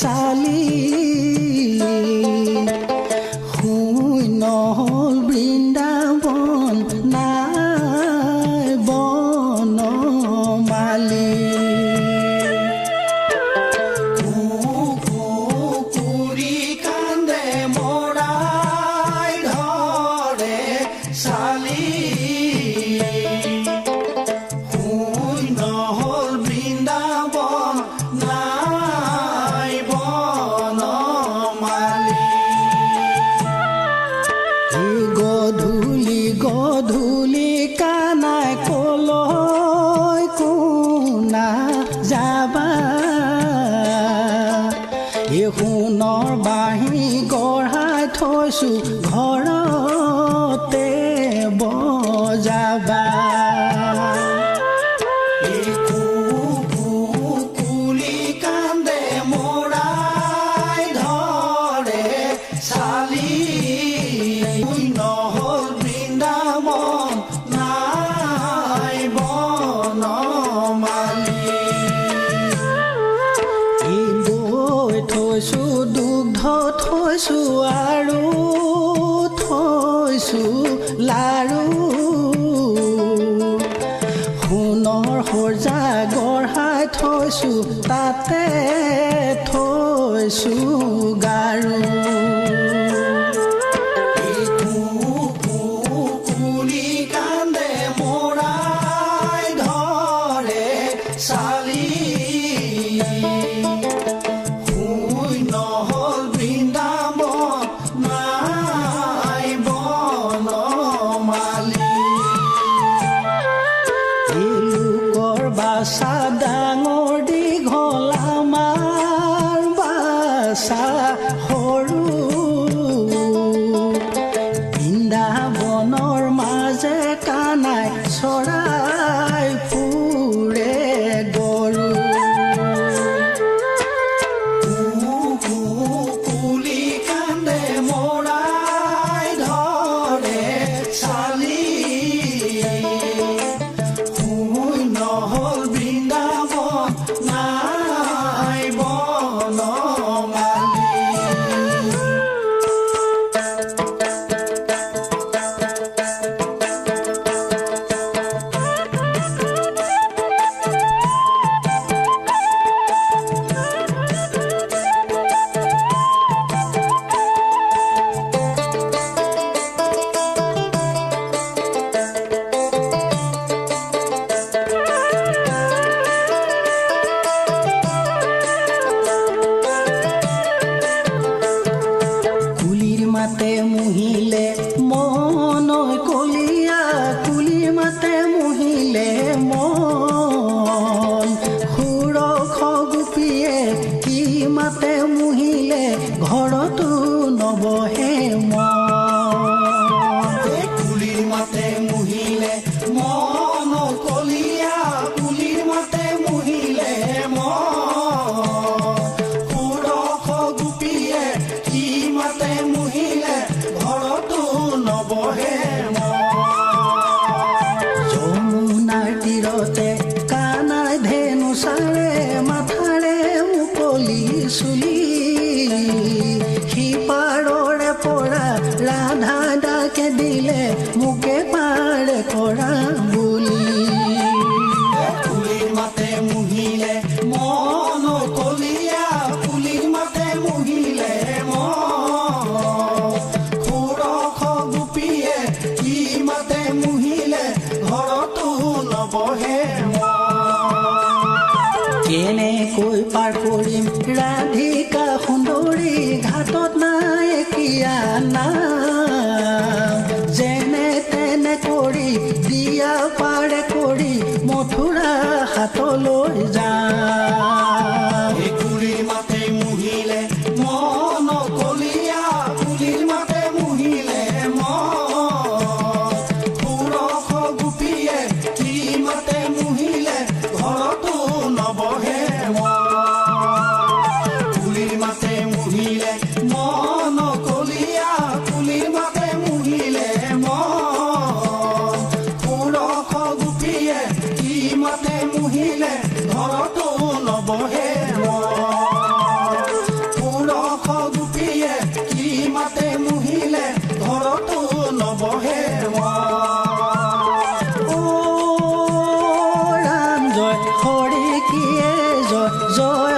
চালি শুই নহ'ল বৃন্দাবন নাই বনমালী গধূলি কানাই কলৈ কোনা যাবা এই সোণৰ বাঁহী গঢ়াই থৈছো ঘৰতে বজাবা কুলি কান্দে মৰাই ধৰে চালি থৈছো দুগ্ধ থৈছো আৰু থৈছো লাৰু সোণৰ সজা গঢ়াই থৈছো তাতে থৈছো গাৰু কুলি কান্দে মৰাই ধৰে চালি বাছা ডাঙৰ দীঘল আমাৰ বাছা সৰু বৃন্দাবনৰ মাজে কানাই চৰাই ফুৰে গৰু কুলি কান্দে মৰাই ধৰে চালি মুহিলে মন কলিয়া কুলি মাতে মুহিলে মন সুৰখ গোপীয়ে কি মাতে মুহিলে ঘৰতো নবহে কুলি মাতে মুহিলে মন কলিয়া কুলি মাতে মুহিলে মন সুৰখ গোপীয়ে কি মাতে মুহিলে নবহে যমুনাৰ তীৰতে কানাই ধেনু চাৰে মাথাৰে মুকলি চুলি সিপাৰৰে পৰা ৰাধা ডাকে দিলে মোকে পাৰ কৰা বুলি কুলিৰ মাতে মুহিলে মন কলিয়া কুলিৰ মাতে মুহিলে কেনেকৈ পাৰ কৰিম ৰাধিকা সুন্দৰী ঘাটত নাই কিয়া না যেনে তেনে কৰি দিয়া পাৰে কৰি মথুৰা হাতলৈ যাম কুলিৰ মাতে মুহিলে মন কলিয়া কুলিৰ মাতে মুহিলে সুৰখ গোপীয়ে কি মাতে মুহিলে ঘৰতো নবহে কুলিৰ মাতে মুহিলে মন কলিয়া কুলিৰ মাতে মুহিলে সুৰখ গোপীয়ে কি মাতে মুহিলে ঘৰতো নবহে মাতে মুহিলে ঘৰতো নবহে ৰাম জয় হৰি কিয়ে জয় জয়